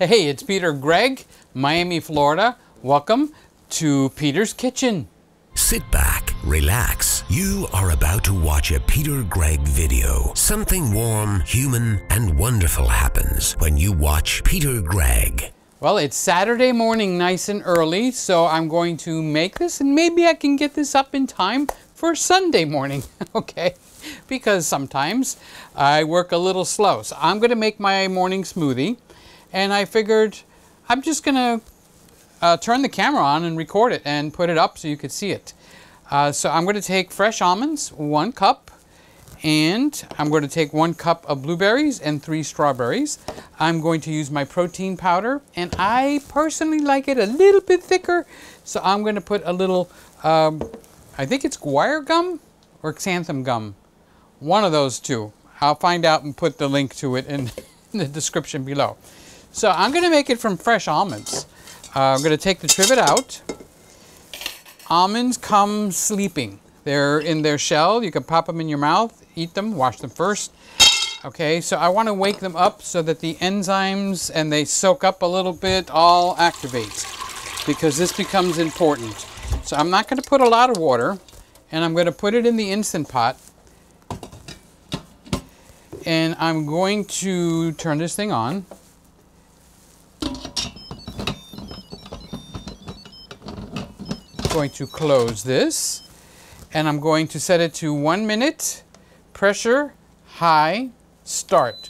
Hey, it's Peter Gregg, Miami, Florida. Welcome to Peter's Kitchen. Sit back, relax. You are about to watch a Peter Gregg video. Something warm, human, and wonderful happens when you watch Peter Gregg. Well, it's Saturday morning, nice and early, so I'm going to make this, and maybe I can get this up in time for Sunday morning, okay? Because sometimes I work a little slow. So I'm going to make my morning smoothie, and I figured I'm just going to turn the camera on and record it and put it up so you could see it. So I'm going to take fresh almonds, 1 cup, and I'm going to take 1 cup of blueberries and 3 strawberries. I'm going to use my protein powder, and I personally like it a little bit thicker, so I'm going to put a little, I think it's guar gum or xanthan gum. One of those two. I'll find out and put the link to it in the description below. So I'm going to make it from fresh almonds. I'm going to take the trivet out. Almonds come sleeping. They're in their shell. You can pop them in your mouth, eat them, wash them first. Okay, so I want to wake them up so that the enzymes and they soak up a little bit, all activate, because this becomes important. So I'm not going to put a lot of water, and I'm going to put it in the Instant Pot. And I'm going to turn this thing on. Going to close this, and I'm going to set it to 1 minute, pressure, high, start.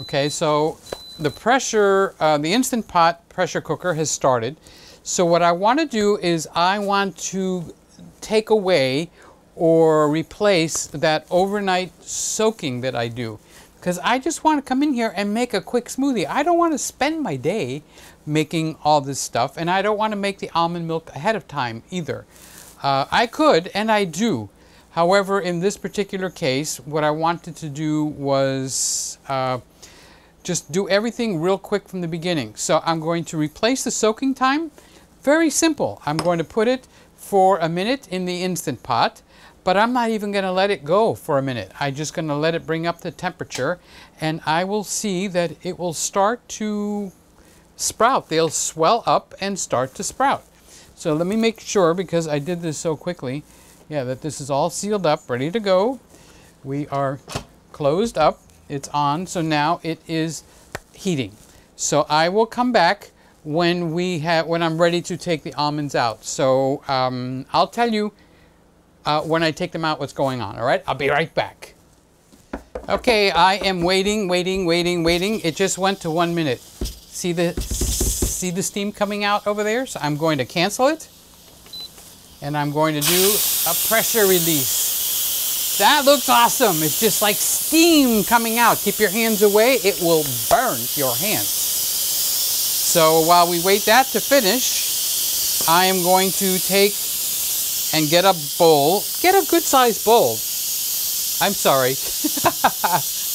Okay, so the pressure, the Instant Pot pressure cooker has started. So what I want to do is I want to take away or replace that overnight soaking that I do, because I just want to come in here and make a quick smoothie. I don't want to spend my day making all this stuff, and I don't want to make the almond milk ahead of time either. I could, and I do. However, in this particular case, what I wanted to do was just do everything real quick from the beginning. So I'm going to replace the soaking time. Very simple. I'm going to put it for a minute in the Instant Pot, but I'm not even going to let it go for a minute. I'm just going to let it bring up the temperature, and I will see that it will start to sprout. They'll swell up and start to sprout. So let me make sure, because I did this so quickly, yeah, that this is all sealed up, ready to go. We are closed up. It's on. So now it is heating. So I will come back when I'm ready to take the almonds out. So I'll tell you when I take them out what's going on. All right, I'll be right back. Okay, I am waiting. It just went to 1 minute. See the steam coming out over there? So I'm going to cancel it, and I'm going to do a pressure release. That looks awesome. It's just like steam coming out. Keep your hands away. It will burn your hands. So while we wait that to finish, I am going to take and get a bowl. Get a good sized bowl. I'm sorry.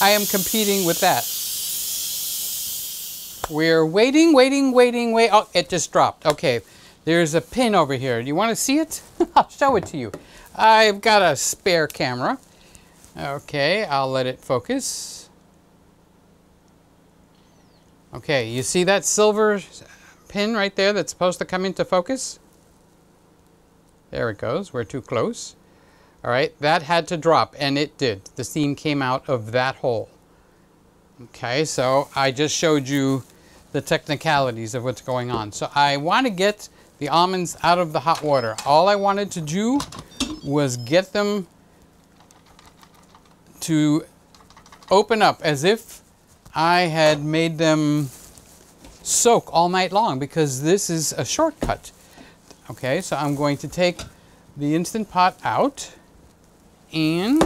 I am competing with that. We're waiting. Oh, it just dropped. Okay, there's a pin over here. Do you want to see it? I'll show it to you. I've got a spare camera. Okay, I'll let it focus. Okay, you see that silver pin right there that's supposed to come into focus? There it goes. We're too close. All right, that had to drop, and it did. The steam came out of that hole. Okay, so I just showed you the technicalities of what's going on. So I want to get the almonds out of the hot water. All I wanted to do was get them to open up as if I had made them soak all night long, because this is a shortcut. Okay, so I'm going to take the Instant Pot out, and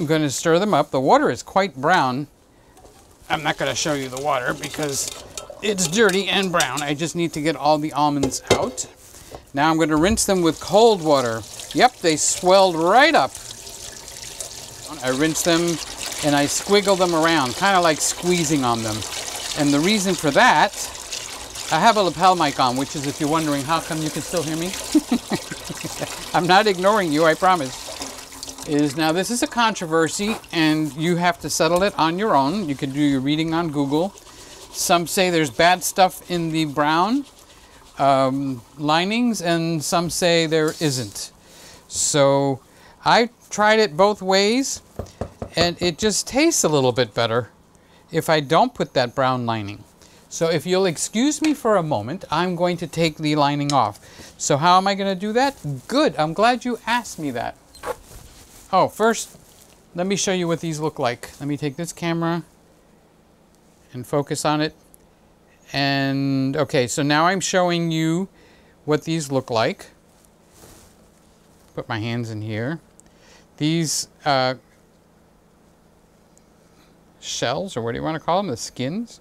I'm going to stir them up. The water is quite brown. I'm not going to show you the water because it's dirty and brown. I just need to get all the almonds out. Now I'm going to rinse them with cold water. Yep, they swelled right up. I rinse them and I squiggle them around, kind of like squeezing on them. And the reason for that, I have a lapel mic on, which is, if you're wondering how come you can still hear me. I'm not ignoring you, I promise. Now this is a controversy, and you have to settle it on your own. You can do your reading on Google. Some say there's bad stuff in the brown linings, and some say there isn't. So I tried it both ways, and it just tastes a little bit better if I don't put that brown lining. So if you'll excuse me for a moment, I'm going to take the lining off. So how am I going to do that? Good, I'm glad you asked me that. Oh, first, let me show you what these look like. Let me take this camera and focus on it. And okay, so now I'm showing you what these look like. Put my hands in here. These shells, or what do you want to call them, the skins,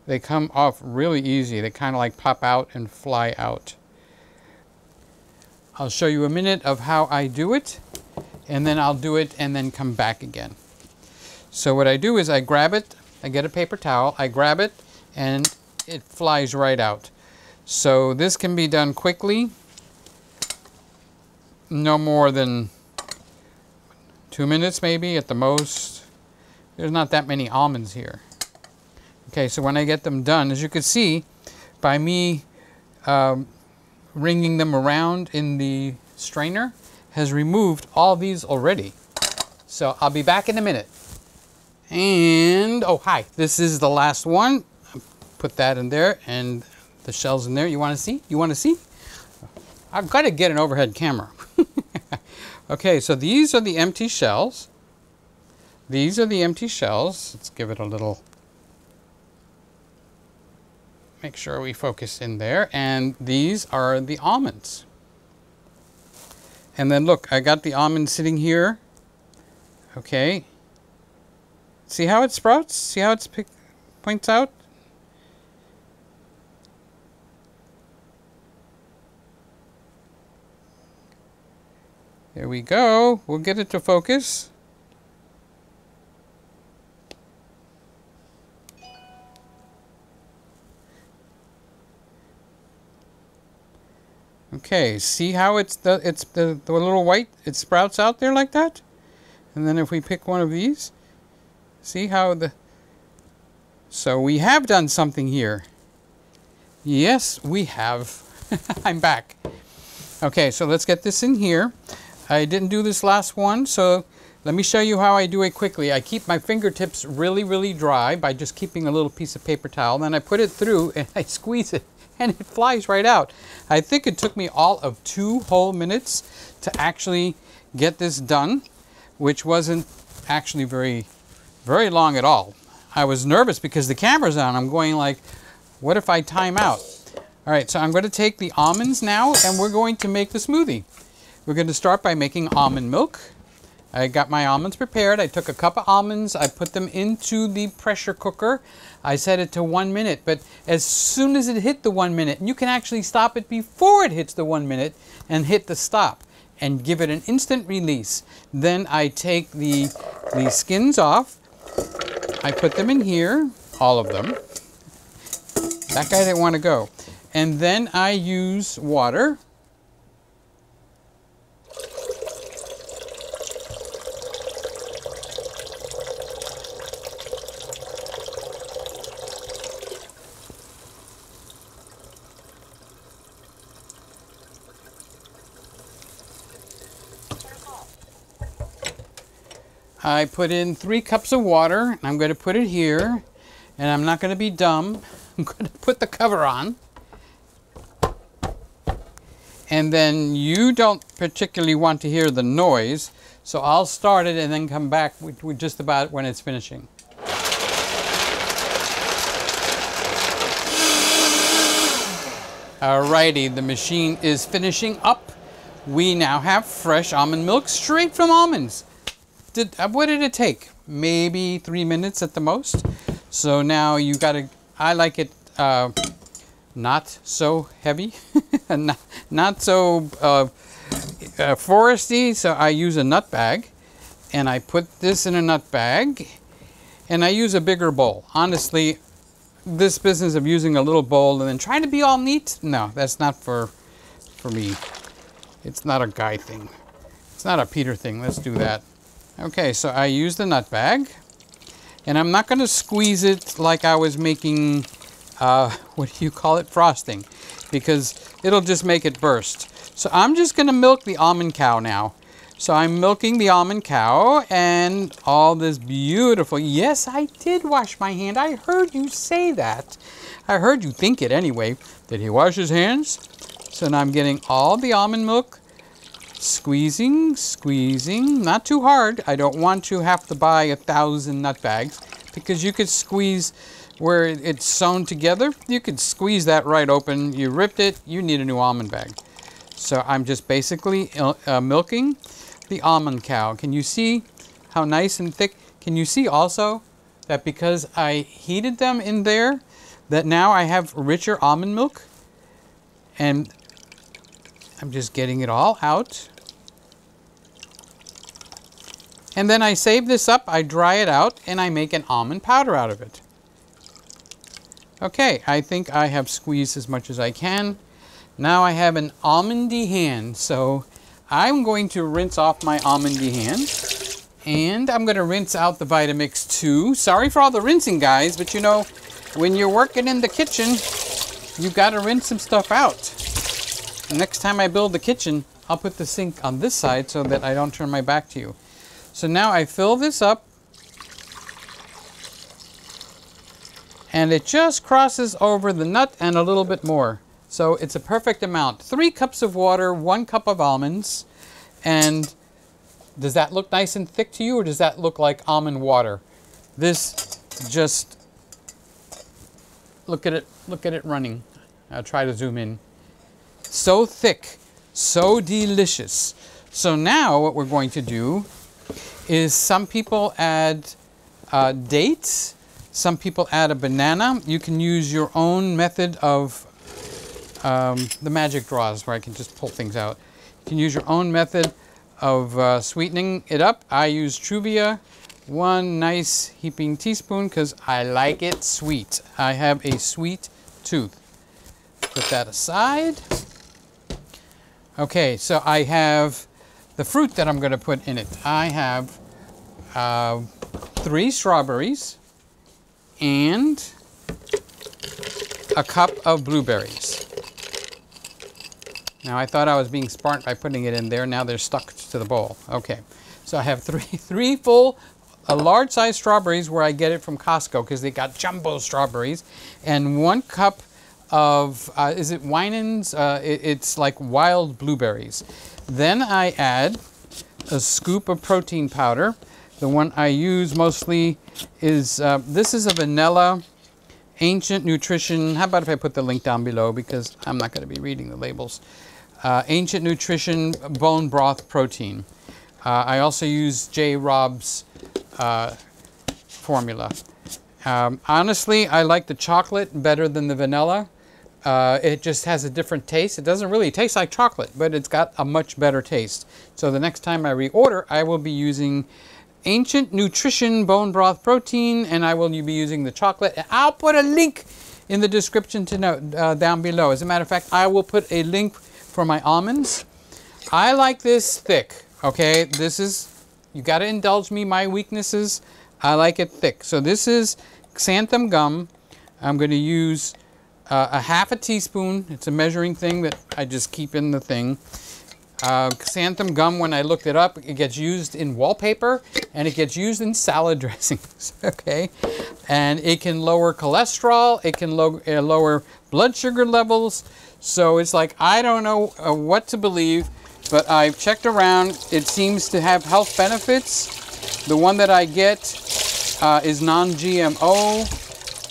they come off really easy. They kind of like pop out and fly out. I'll show you a minute of how I do it, and then I'll do it and then come back again. So what I do is I grab it, I get a paper towel, I grab it, and it flies right out. So this can be done quickly, no more than 2 minutes maybe at the most. There's not that many almonds here. Okay, so when I get them done, as you can see, by me wringing them around in the strainer, has removed all these already. So I'll be back in a minute. And, oh hi, this is the last one. Put that in there and the shells in there. You want to see? You want to see? I've got to get an overhead camera. Okay, so these are the empty shells. These are the empty shells. Let's give it a little, make sure we focus in there. And these are the almonds. And then look, I got the almond sitting here. Okay. See how it sprouts? See how it points out? There we go. We'll get it to focus. Okay, see how it's the little white, it sprouts out there like that? And then if we pick one of these, see how the... So we have done something here. Yes, we have. I'm back. Okay, so let's get this in here. I didn't do this last one, so let me show you how I do it quickly. I keep my fingertips really, really dry by just keeping a little piece of paper towel. Then I put it through and I squeeze it and it flies right out. I think it took me all of 2 whole minutes to actually get this done, which wasn't actually very long at all. I was nervous because the camera's on. I'm going like, what if I time out? All right, so I'm going to take the almonds now and we're going to make the smoothie. We're going to start by making almond milk. I got my almonds prepared. I took a cup of almonds. I put them into the pressure cooker. I set it to 1 minute, but as soon as it hit the 1 minute, and you can actually stop it before it hits the 1 minute and hit the stop and give it an instant release. Then I take the skins off. I put them in here, all of them. That guy didn't want to go. And then I use water. I put in 3 cups of water. I'm going to put it here, and I'm not going to be dumb. I'm going to put the cover on. And then you don't particularly want to hear the noise, so I'll start it and then come back with just about when it's finishing. Alrighty, the machine is finishing up. We now have fresh almond milk straight from almonds. What did it take? Maybe 3 minutes at the most. So now you gotta, I like it not so heavy, not so foresty, so I use a nut bag. And I put this in a nut bag, and I use a bigger bowl. Honestly, this business of using a little bowl and then trying to be all neat, no, that's not for me. It's not a guy thing. It's not a Peter thing. Let's do that. Okay, so I use the nut bag, And I'm not going to squeeze it like I was making, what do you call it, frosting, because it'll just make it burst. So I'm just going to milk the almond cow now. So I'm milking the almond cow and all this beautiful, yes, I did wash my hand. I heard you say that. I heard you think it anyway. Did he wash his hands? So now I'm getting all the almond milk, squeezing, squeezing, not too hard. I don't want to have to buy 1,000 nut bags because you could squeeze where it's sewn together. You could squeeze that right open. You ripped it, you need a new almond bag. So I'm just basically milking the almond cow. Can you see how nice and thick? Can you see also that because I heated them in there, that now I have richer almond milk? And I'm just getting it all out. And then I save this up, I dry it out, and I make an almond powder out of it. Okay, I think I have squeezed as much as I can. Now I have an almondy hand, so I'm going to rinse off my almondy hand. And I'm going to rinse out the Vitamix too. Sorry for all the rinsing, guys, but you know, when you're working in the kitchen, you got to rinse some stuff out. Next time I build the kitchen, I'll put the sink on this side so that I don't turn my back to you. So now I fill this up. And it just crosses over the nut and a little bit more. So it's a perfect amount. 3 cups of water, 1 cup of almonds. And does that look nice and thick to you, or does that look like almond water? This just, look at it running. I'll try to zoom in. So thick, so delicious. So now what we're going to do is some people add dates, some people add a banana. You can use your own method of the magic draws where I can just pull things out. You can use your own method of sweetening it up. I use Truvia, 1 nice heaping teaspoon because I like it sweet. I have a sweet tooth. Put that aside. Okay, so I have the fruit that I'm going to put in it. I have 3 strawberries and a cup of blueberries. Now I thought I was being smart by putting it in there. Now they're stuck to the bowl. Okay, so I have three full, large size strawberries where I get it from Costco because they got jumbo strawberries, and 1 cup of, is it Winans? It's like wild blueberries. Then I add a scoop of protein powder. The one I use mostly is, this is a vanilla Ancient Nutrition. How about if I put the link down below because I'm not going to be reading the labels. Ancient Nutrition Bone Broth Protein. I also use J. Robb's formula. Honestly, I like the chocolate better than the vanilla. It just has a different taste. It doesn't really taste like chocolate, but it's got a much better taste. So the next time I reorder, I will be using Ancient Nutrition Bone Broth Protein, and I will be using the chocolate. I'll put a link in the description to down below. As a matter of fact, I will put a link for my almonds. I like this thick, okay? This is, you got to indulge me, my weaknesses. I like it thick. So this is xanthan gum. I'm going to use a half a teaspoon. It's a measuring thing that I just keep in the thing. Xanthan gum, when I looked it up, it gets used in wallpaper and it gets used in salad dressings, okay? And it can lower cholesterol, it can lower blood sugar levels. So it's like, I don't know what to believe, but I've checked around. It seems to have health benefits. The one that I get is non-GMO,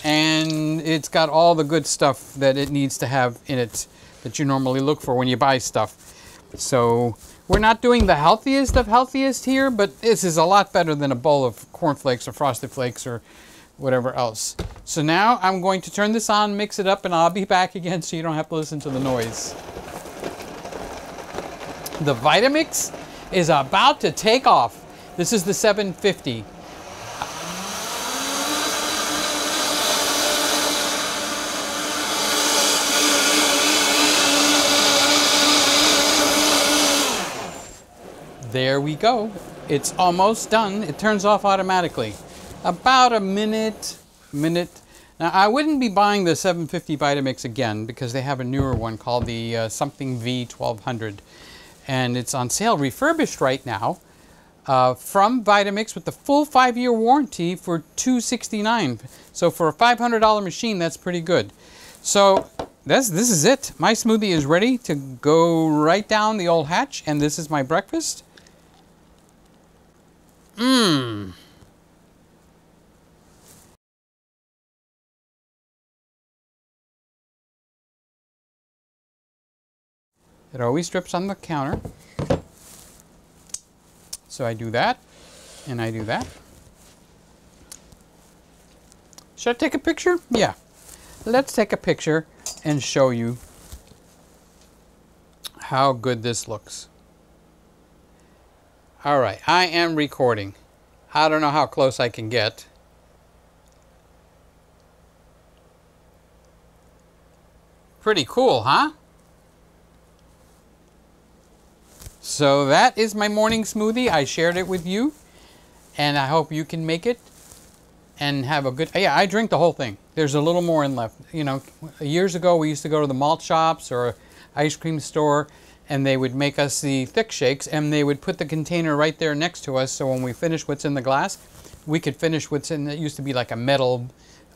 and it's got all the good stuff that it needs to have in it that you normally look for when you buy stuff. So we're not doing the healthiest of healthiest here, but this is a lot better than a bowl of cornflakes or Frosted Flakes or whatever else. So now I'm going to turn this on, mix it up, and I'll be back again so you don't have to listen to the noise. The Vitamix is about to take off. This is the 750. There we go. It's almost done. It turns off automatically. about a minute. Now, I wouldn't be buying the 750 Vitamix again because they have a newer one called the something V1200. And it's on sale refurbished right now from Vitamix with the full 5-year warranty for $269. So for a $500 machine, that's pretty good. So this is it. My smoothie is ready to go right down the old hatch, and this is my breakfast. Mmm. It always drips on the counter. So I do that, and I do that. Should I take a picture? Yeah. Let's take a picture and show you how good this looks. All right, I am recording. I don't know how close I can get. Pretty cool, huh? So that is my morning smoothie. I shared it with you, and I hope you can make it and have a good... Yeah, I drink the whole thing. There's a little more in left. You know, years ago we used to go to the malt shops or ice cream store, and they would make us the thick shakes, and they would put the container right there next to us, so when we finish what's in the glass, we could finish what's in... It used to be like a metal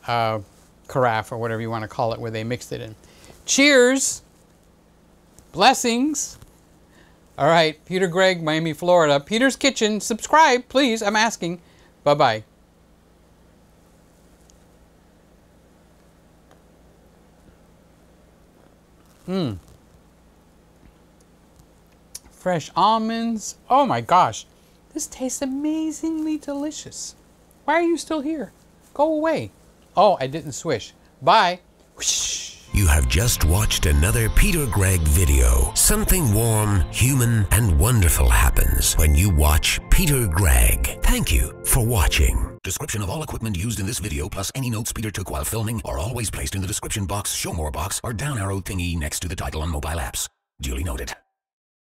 carafe or whatever you want to call it, where they mixed it in. Cheers! Blessings! All right, Peter Gregg, Miami, Florida. Peter's Kitchen. Subscribe, please. I'm asking. Bye-bye. Fresh almonds. Oh my gosh. This tastes amazingly delicious. Why are you still here? Go away. Oh, I didn't swish. Bye. Whoosh. You have just watched another Peter Gregg video. Something warm, human, and wonderful happens when you watch Peter Gregg. Thank you for watching. Description of all equipment used in this video, plus any notes Peter took while filming, are always placed in the description box, show more box, or down arrow thingy next to the title on mobile apps. Duly noted.